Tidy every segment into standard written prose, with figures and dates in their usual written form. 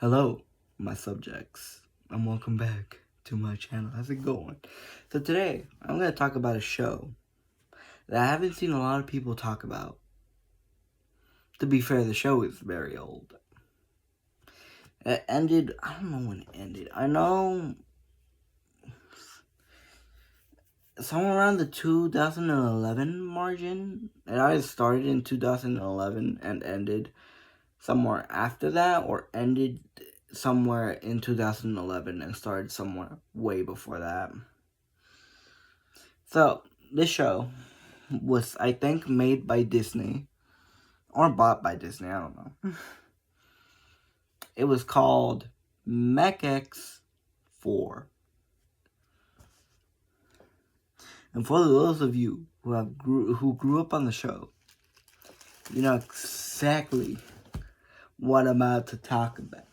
Hello, my subjects, and welcome back to my channel. How's it going? So today, I'm going to talk about a show that I haven't seen a lot of people talk about. To be fair, the show is very old. It ended, I don't know when it ended. I know somewhere around the 2011 margin. It either started in 2011 and ended somewhere after that, or ended somewhere in 2011 and started somewhere way before that. So, this show was, I think, made by Disney, or bought by Disney, I don't know. It was called MECH-X4. And for those of you who grew up on the show, you know exactly what I'm about to talk about.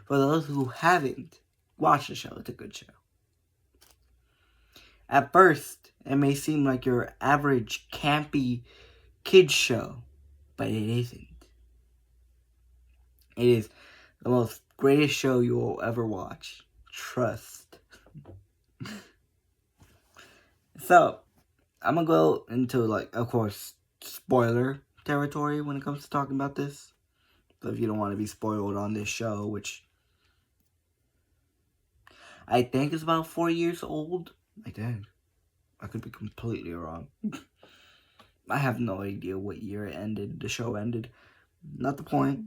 For those who haven't watched the show, it's a good show. At first, it may seem like your average campy kids show, but it isn't. It is the most greatest show you will ever watch. Trust. So, I'm gonna go into, of course, spoiler territory when it comes to talking about this. So if you don't want to be spoiled on this show, which I think is about 4 years old. I think. I could be completely wrong. I have no idea what year it ended. The show ended. Not the point.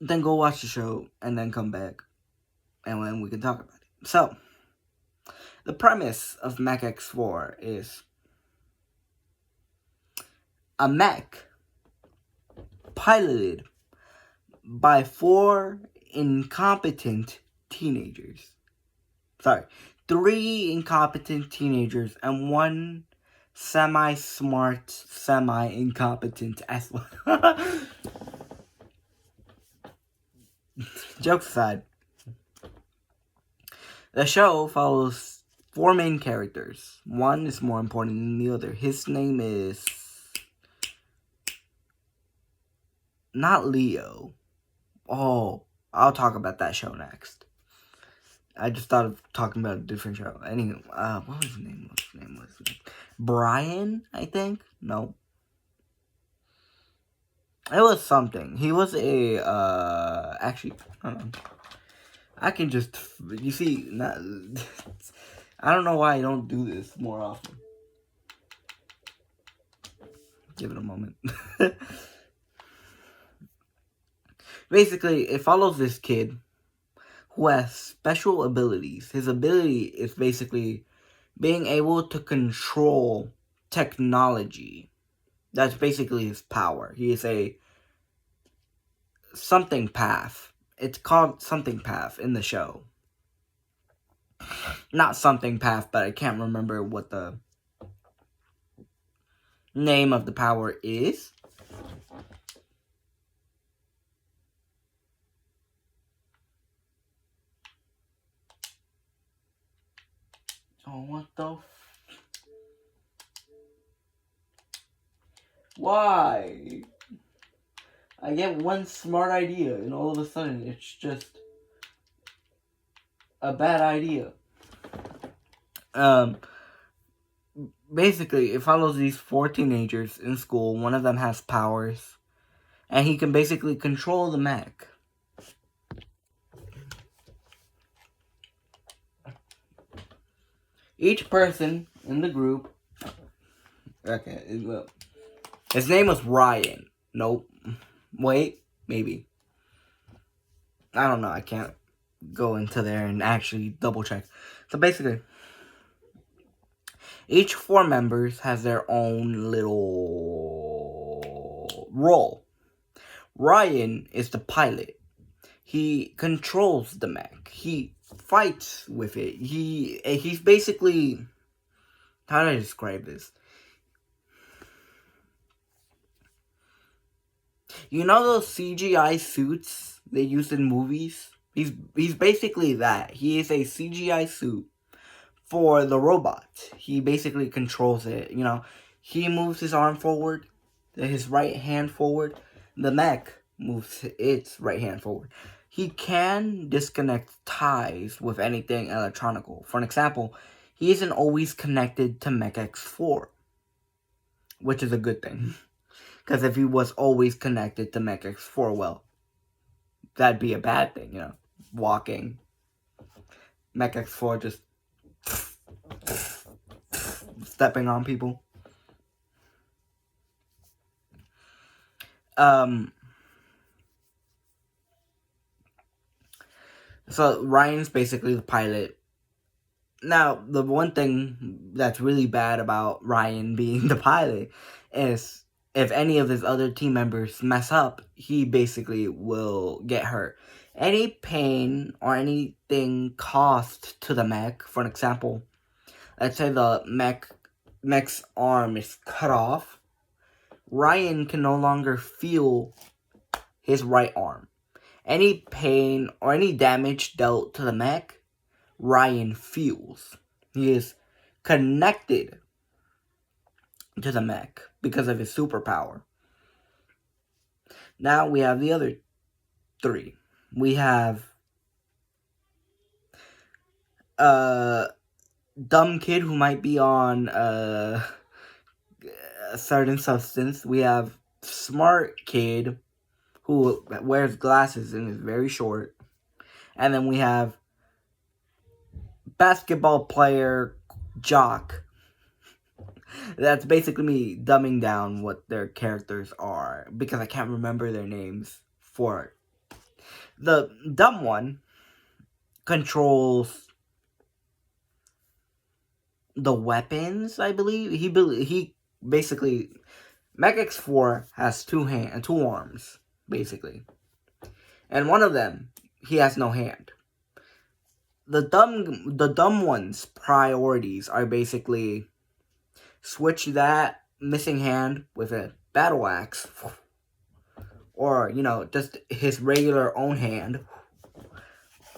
Then go watch the show and then come back. And then we can talk about it. So, the premise of MECH-X4 is a mech piloted by 4 incompetent teenagers. 3 incompetent teenagers and 1 semi-smart, semi-incompetent as well. Jokes aside, the show follows 4 main characters. One is more important than the other. His name is not Leo. Oh, I'll talk about that show next. I just thought of talking about a different show. Anyway, what was his name? Brian, I think? No. It was something. He was a, actually, I don't know. I can just, you see, not, I don't know why I don't do this more often. Give it a moment. Basically, it follows this kid who has special abilities. His ability is basically being able to control technology. That's basically his power. He is a something path. It's called something path in the show. Not something path, but I can't remember what the name of the power is. Oh, what the why? I get one smart idea, and all of a sudden, it's just a bad idea. Basically, it follows these 4 teenagers in school. One of them has powers, and he can basically control the mech. Each person in the group, okay, well, his name was Ryan. Nope. Wait, maybe. I don't know. I can't go into there and actually double check. So basically, each 4 members has their own little role. Ryan is the pilot. He controls the mech. He fights with it. He's basically, how do I describe this? You know those CGI suits they use in movies? He's basically that. He is a CGI suit for the robot. He basically controls it. You know, he moves his arm forward, his right hand forward, the mech moves its right hand forward. He can disconnect ties with anything electronical. For an example, he isn't always connected to MECH-X4, which is a good thing. Because if he was always connected to MECH-X4, well, that'd be a bad thing, you know. Walking. MECH-X4 just stepping on people. So Ryan's basically the pilot. Now, the one thing that's really bad about Ryan being the pilot is if any of his other team members mess up, he basically will get hurt. Any pain or anything caused to the mech, for an example, let's say the mech's arm is cut off, Ryan can no longer feel his right arm. Any pain or any damage dealt to the mech, Ryan feels. He is connected to the mech because of his superpower. Now we have the other three. We have a dumb kid who might be on a certain substance. We have smart kid who wears glasses and is very short. And then we have basketball player jock. That's basically me dumbing down what their characters are because I can't remember their names for it. The dumb one controls the weapons, I believe. He basically MECH-X4 has two arms, basically. And one of them, he has no hand. The dumb one's priorities are basically switch that missing hand with a battle axe, or, you know, just his regular own hand,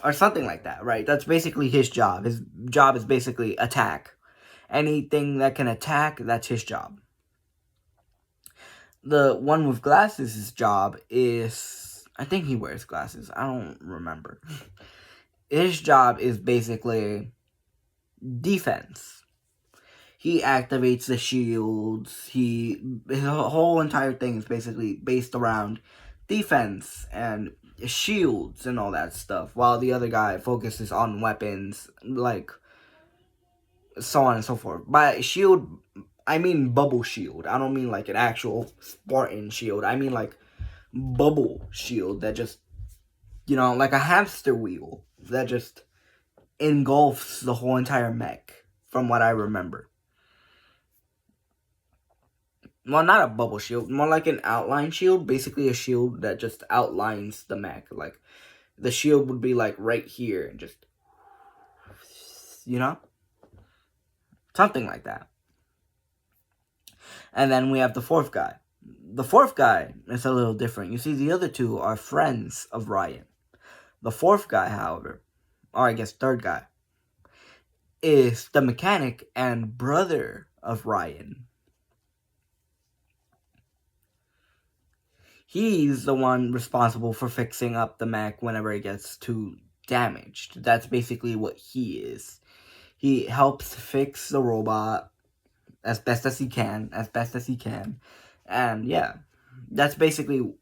or something like that, right? That's basically his job. His job is basically attack. Anything that can attack, that's his job. The one with glasses' his job is, I think he wears glasses. I don't remember. His job is basically defense. He activates the shields. His whole entire thing is basically based around defense and shields and all that stuff, while the other guy focuses on weapons, like so on and so forth. By shield, I mean bubble shield. I don't mean like an actual Spartan shield. I mean like bubble shield that just, you know, like a hamster wheel that just engulfs the whole entire mech, from what I remember. Well, not a bubble shield, more like an outline shield, basically a shield that just outlines the mech. Like, the shield would be like right here and just, you know? Something like that. And then we have the fourth guy. The fourth guy is a little different. You see, the other two are friends of Ryan. The fourth guy, however, or I guess third guy, is the mechanic and brother of Ryan. He's the one responsible for fixing up the mech whenever it gets too damaged. That's basically what he is. He helps fix the robot as best as he can. And yeah, that's basically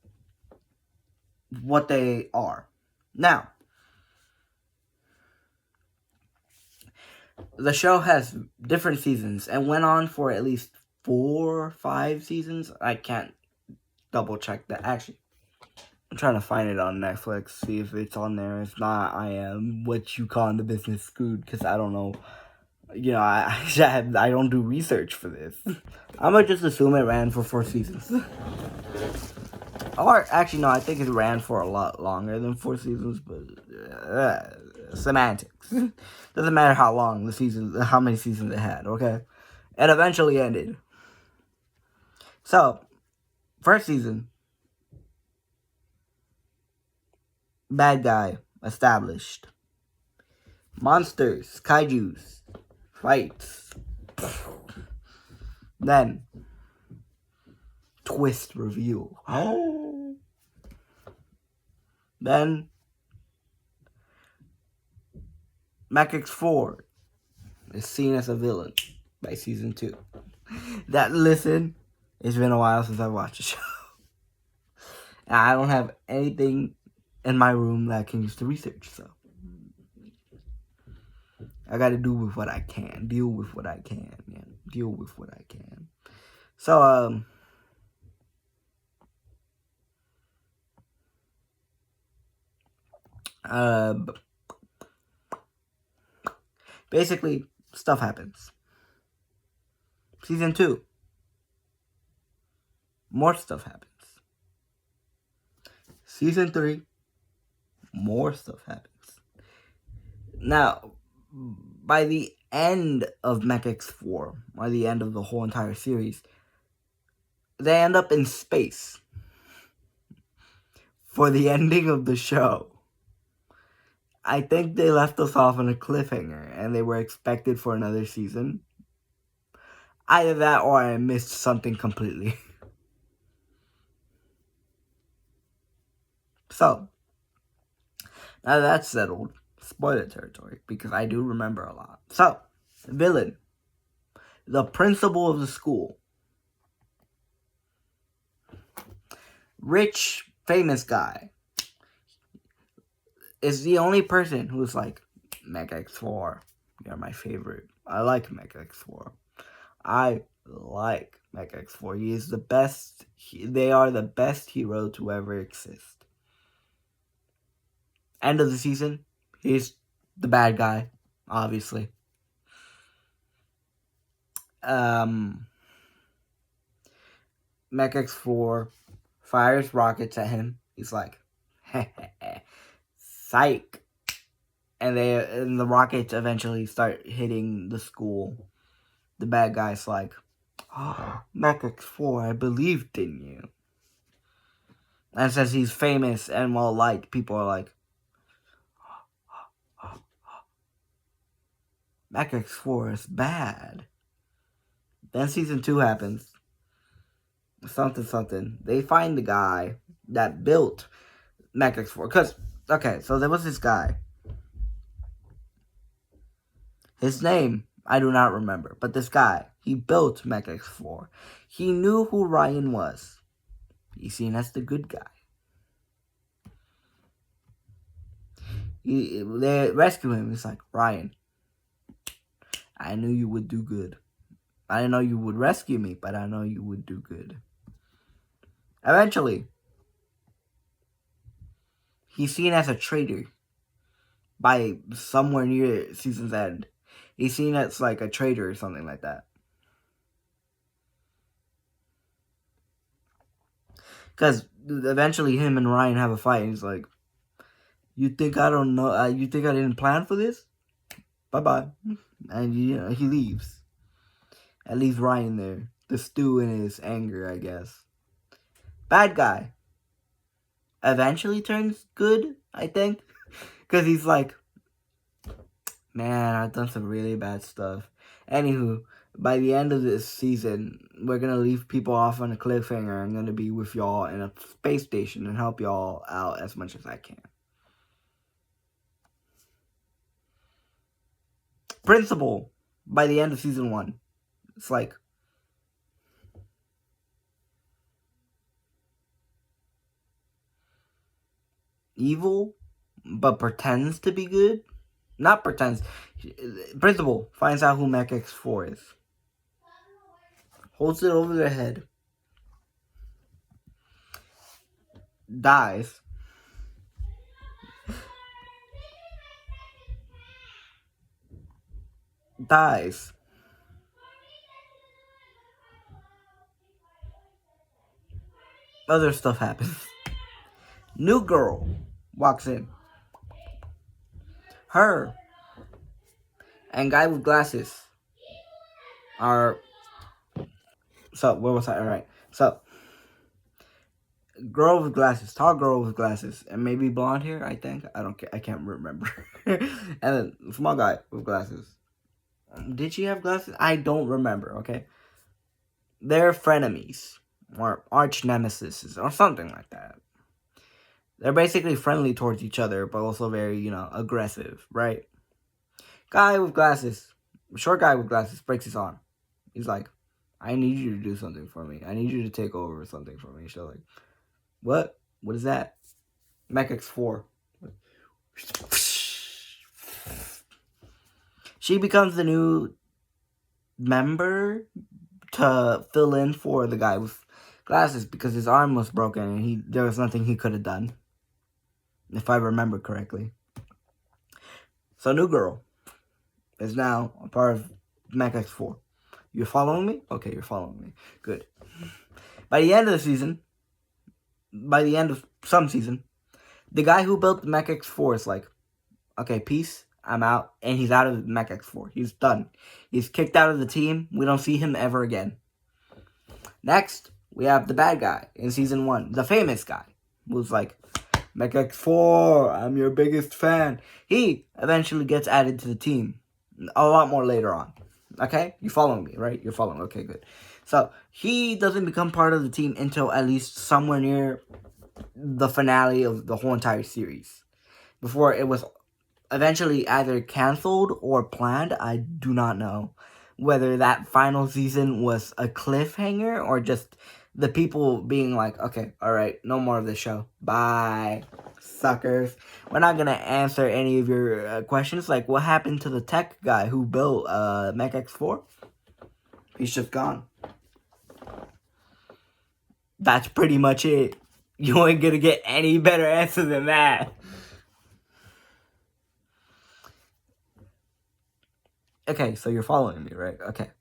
what they are. Now, the show has different seasons and went on for at least 4 or 5 seasons. I can't double check that. Actually, I'm trying to find it on Netflix, see if it's on there. If not, I am what you call in the business screwed, because I don't know. You know, I don't do research for this. I'm gonna just assume it ran for 4 seasons. Or, actually, no, I think it ran for a lot longer than 4 seasons, but semantics. Doesn't matter how long the season, how many seasons it had, okay? It eventually ended. So, first season, bad guy established. Monsters, kaijus, fights. Then, twist review. Then MECH-X4 is seen as a villain by season 2. Listen, it's been a while since I watched the show. And I don't have anything in my room that I can use to research, so I gotta do with what I can. Deal with what I can, man. Deal with what I can. So, basically, stuff happens. Season 2. More stuff happens. Season 3. More stuff happens. Now, by the end of MECH-X4, by the end of the whole entire series, they end up in space for the ending of the show. I think they left us off on a cliffhanger, and they were expected for another season. Either that, or I missed something completely. So, now that's settled. Spoiler territory, because I do remember a lot. So, villain. The principal of the school. Rich, famous guy. Is the only person who's like, MECH-X4, you're my favorite. I like MECH-X4. I like MECH-X4. He is the best. They are the best hero to ever exist. End of the season. He's the bad guy, obviously. MECH-X4 fires rockets at him. He's like, psych. And the rockets eventually start hitting the school. The bad guy's like, oh, MECH-X4, I believed in you. And since he's famous and well-liked, people are like, MECH-X4 is bad. Then season 2 happens. Something. They find the guy that built MECH-X4. Because, okay, so there was this guy. His name, I do not remember. But this guy, he built MECH-X4. He knew who Ryan was. He's seen as the good guy. They rescue him. It's like, Ryan, I knew you would do good. I didn't know you would rescue me, but I know you would do good. Eventually, he's seen as a traitor by somewhere near season's end. He's seen as like a traitor or something like that. Because eventually him and Ryan have a fight, and he's like, you think I don't know? You think I didn't plan for this? Bye-bye. And he leaves. And leaves Ryan there. The stew in his anger, I guess. Bad guy. Eventually turns good, I think. Because he's like, man, I've done some really bad stuff. Anywho, by the end of this season, we're going to leave people off on a cliffhanger. I'm going to be with y'all in a space station and help y'all out as much as I can. Principal, by the end of season 1. It's like, evil, but pretends to be good. Not pretends. Principal finds out who MECH-X4 is. Holds it over their head. Dies. Other stuff happens. New girl walks in. Her and guy with glasses are... So, where was I? Alright. So, girl with glasses. Tall girl with glasses. And maybe blonde hair, I think. I can't remember. And then, small guy with glasses. Did she have glasses? I don't remember, okay? They're frenemies. or arch nemesis or something like that. They're basically friendly towards each other, but also very, aggressive, right? Guy with glasses, short guy with glasses, breaks his arm. He's like, I need you to do something for me. I need you to take over something for me. She's like, what? What is that? MECH-X4. She becomes the new member to fill in for the guy with glasses because his arm was broken and there was nothing he could have done, if I remember correctly. So new girl is now a part of MECH-X4. You're following me? Okay, you're following me. Good. By the end of some season, the guy who built the MECH-X4 is like, okay, peace, I'm out. And he's out of MECH-X4. He's done. He's kicked out of the team. We don't see him ever again. Next, we have the bad guy in season 1. The famous guy. Who's like, MECH-X4, I'm your biggest fan. He eventually gets added to the team. A lot more later on. Okay? You following me, right? You're following. Okay, good. So, he doesn't become part of the team until at least somewhere near the finale of the whole entire series. Before it was eventually either canceled or planned. I do not know whether that final season was a cliffhanger or just the people being like, okay, alright, no more of this show. Bye, suckers. We're not going to answer any of your questions. Like, what happened to the tech guy who built MECH-X4? He's just gone. That's pretty much it. You ain't going to get any better answer than that. Okay, so you're following me, right? Okay.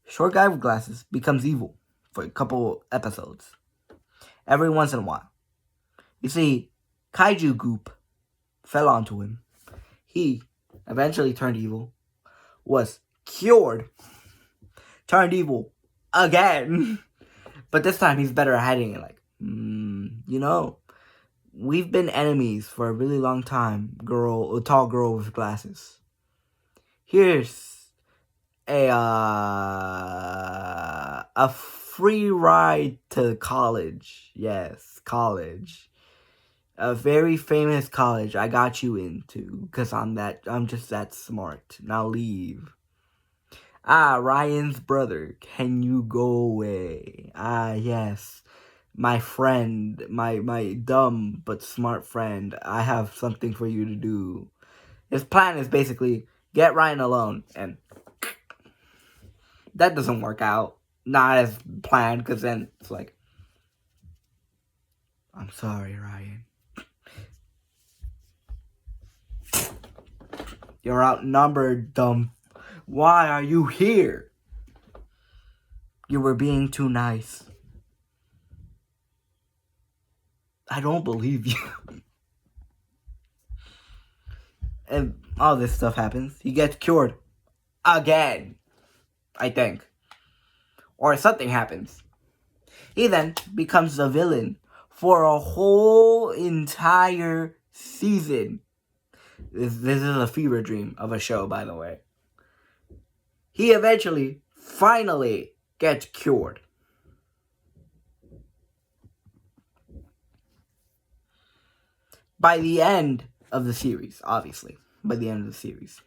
Short guy with glasses becomes evil for a couple episodes. Every once in a while. You see, Kaiju Goop fell onto him. He eventually turned evil. Was cured. Turned evil. Again. But this time he's better at hiding it. Like, we've been enemies for a really long time. A tall girl with glasses. Here's a free ride to college. Yes, college. A very famous college I got you into because I'm just that smart. Now leave. Ryan's brother, can you go away? Yes. My friend, my dumb but smart friend, I have something for you to do. His plan is basically get Ryan alone, and that doesn't work out. Not as planned, because then it's like, I'm sorry, Ryan. You're outnumbered, dumb. Why are you here? You were being too nice. I don't believe you. And all this stuff happens. He gets cured. Again. I think. Or something happens. He then becomes the villain for a whole entire season. This is a fever dream of a show, by the way. He eventually, finally, gets cured. By the end of the series, obviously. By the end of the series.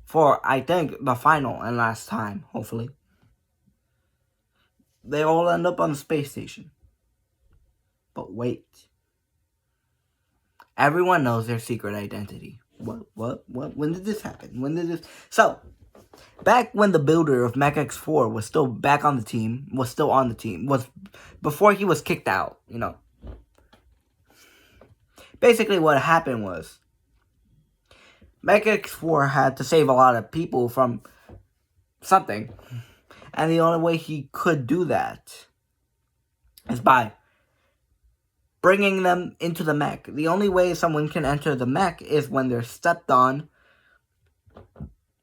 For, I think, the final and last time, hopefully. They all end up on the space station. But wait. Everyone knows their secret identity. What? When did this happen? So, back when the builder of MECH-X4 was still on the team, was before he was kicked out, Basically what happened was, MECH-X4 had to save a lot of people from something. And the only way he could do that is by bringing them into the mech. The only way someone can enter the mech is when they're stepped on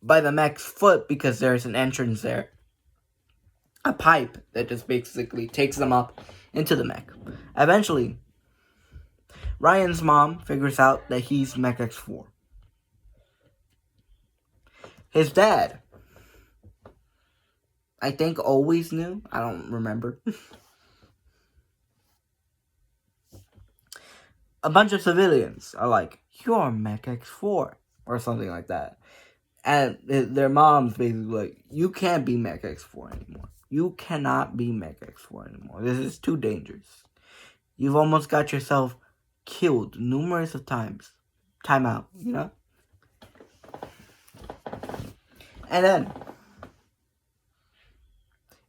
by the mech's foot, because there's an entrance there. A pipe that just basically takes them up into the mech. Eventually, Ryan's mom figures out that he's MECH-X4. His dad I think always knew. I don't remember. A bunch of civilians are like, "You're MECH-X4," or something like that. And their mom's basically like, "You can't be MECH-X4 anymore. You cannot be MECH-X4 anymore. This is too dangerous. You've almost got yourself killed numerous of times. Time out, you know?" And then,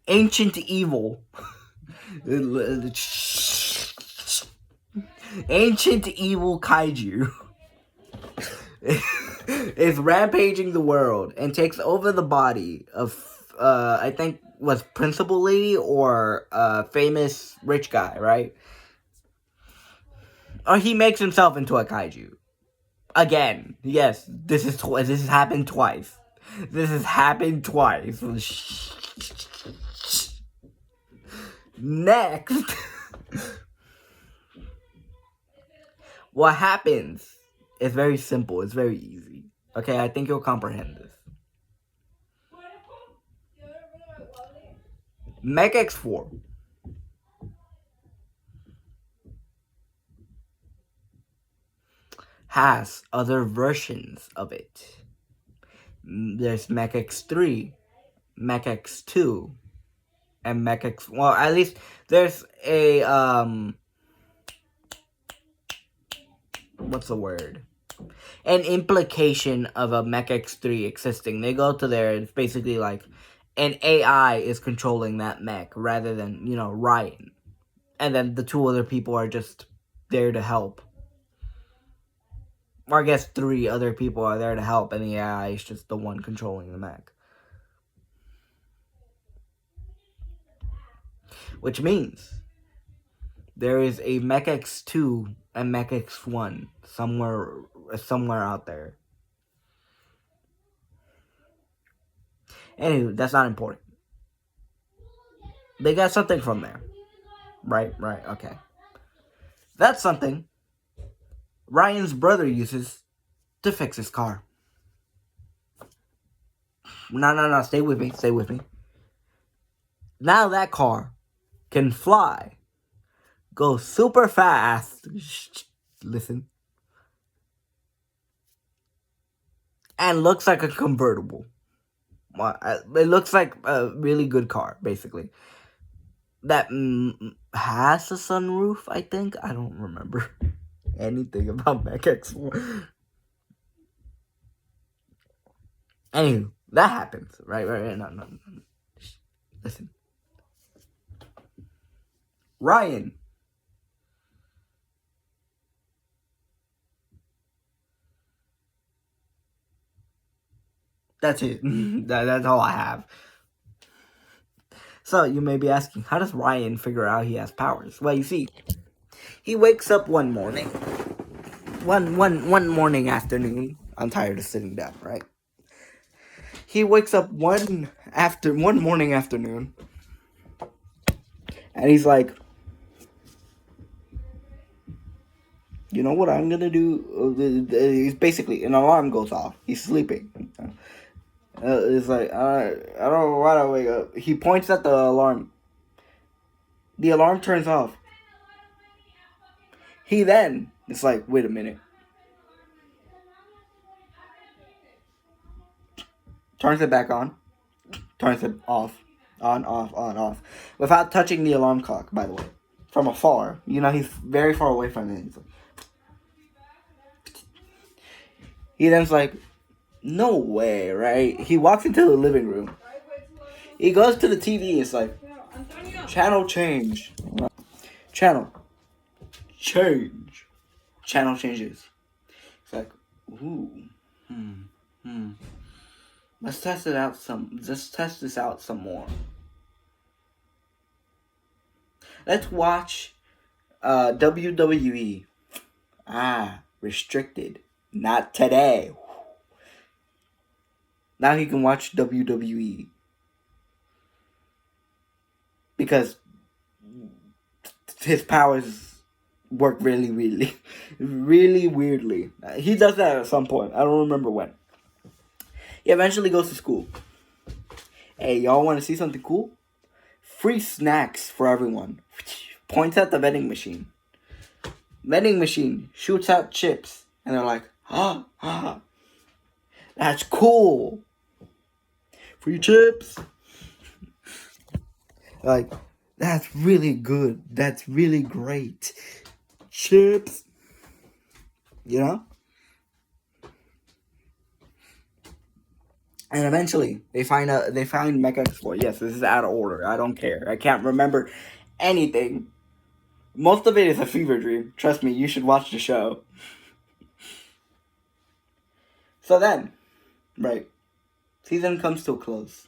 Ancient Evil. Ancient Evil Kaiju is rampaging the world and takes over the body of, I think, was Principal Lady or famous rich guy, right? Or he makes himself into a kaiju. Again, yes, this has happened twice. This has happened twice. Next. What happens is very simple. It's very easy. Okay, I think you'll comprehend this. MECH-X4 has other versions of it. There's MECH-X3, MECH-X2, and MECH-X... Well, at least there's a, what's the word? An implication of a MECH-X3 existing. They go to there, it's basically like an AI is controlling that mech rather than, you know, Ryan. And then the two other people are just there to help. Or I guess 3 other people are there to help, and the AI is just the one controlling the mech. Which means there is a MECH-X2 and MECH-X1 somewhere out there. Anyway, that's not important. They got something from there. Right, okay. That's something Ryan's brother uses to fix his car. No, stay with me. Now that car can fly, go super fast, listen, and looks like a convertible. It looks like a really good car, basically. That has a sunroof, I think. I don't remember anything about MECH-X4. Anywho, that happens. Right. No. Listen. Ryan. That's it. That's all I have. So, you may be asking, how does Ryan figure out he has powers? Well, you see, he wakes up one morning. One morning afternoon. I'm tired of sitting down, right? He wakes up one morning afternoon. And he's like, you know what I'm gonna do? He's basically, an alarm goes off. He's sleeping. It's like, I don't know why I wake up. He points at the alarm. The alarm turns off. He then, it's like, wait a minute. Turns it back on. Turns it off. On, off. Without touching the alarm clock, by the way. From afar. You know, he's very far away from it. He's like, he then's like, no way, right? He walks into the living room. He goes to the TV. It's like, channel change. Channel changes. It's like, ooh, Let's test this out some more. Let's watch WWE. Restricted. Not today. Now he can watch WWE. Because his powers work really weirdly. He does that at some point. I don't remember when. He eventually goes to school. Hey, y'all want to see something cool? Free snacks for everyone. Points at the vending machine. Vending machine shoots out chips. And they're like, that's cool. Free chips. Like, that's really good. That's really great. Chips. You know? And eventually, they find MECH-X4. Yes, this is out of order. I don't care. I can't remember anything. Most of it is a fever dream. Trust me, you should watch the show. So then, right, season comes to a close.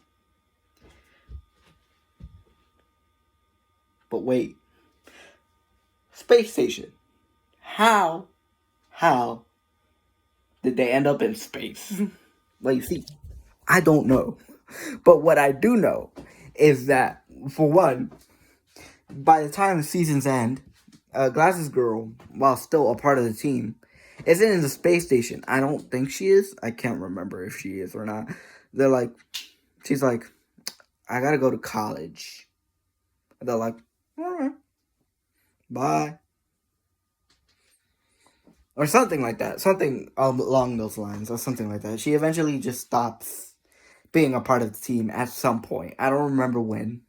But wait. Space station. How did they end up in space? Well, you see, I don't know. But what I do know is that, for one, by the time the seasons end, Glasses Girl, while still a part of the team, isn't in the space station. I don't think she is. I can't remember if she is or not. They're like, she's like, I gotta go to college. They're like, all right, bye. Or something like that. Something along those lines, or something like that. She eventually just stops being a part of the team at some point. I don't remember when.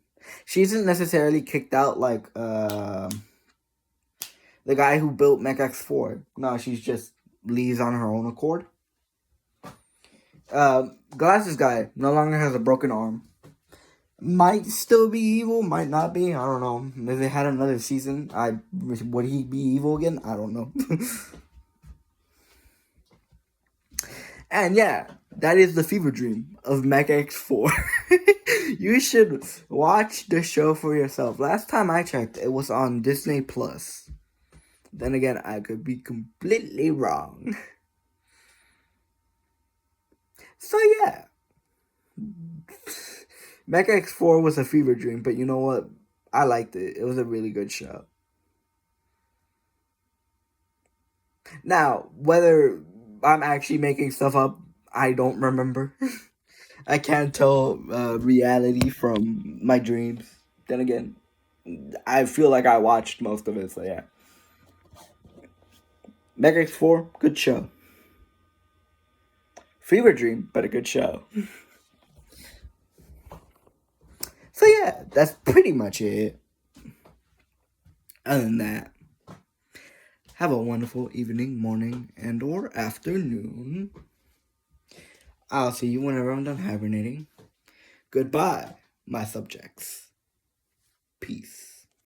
She isn't necessarily kicked out like the guy who built MECH-X4. No, she's just leaves on her own accord. Glasses guy no longer has a broken arm. Might still be evil, might not be. I don't know. If they had another season, would he be evil again? I don't know. And yeah, that is the fever dream of MECH-X4. You should watch the show for yourself. Last time I checked, it was on Disney Plus. Then again, I could be completely wrong. So yeah, MECH-X4 was a fever dream, but you know what? I liked it. It was a really good show. Now, whether I'm actually making stuff up, I don't remember. I can't tell reality from my dreams. Then again, I feel like I watched most of it, so yeah. MECH-X4, good show. Fever dream, but a good show. So yeah, that's pretty much it. Other than that, have a wonderful evening, morning, and or afternoon. I'll see you whenever I'm done hibernating. Goodbye, my subjects. Peace.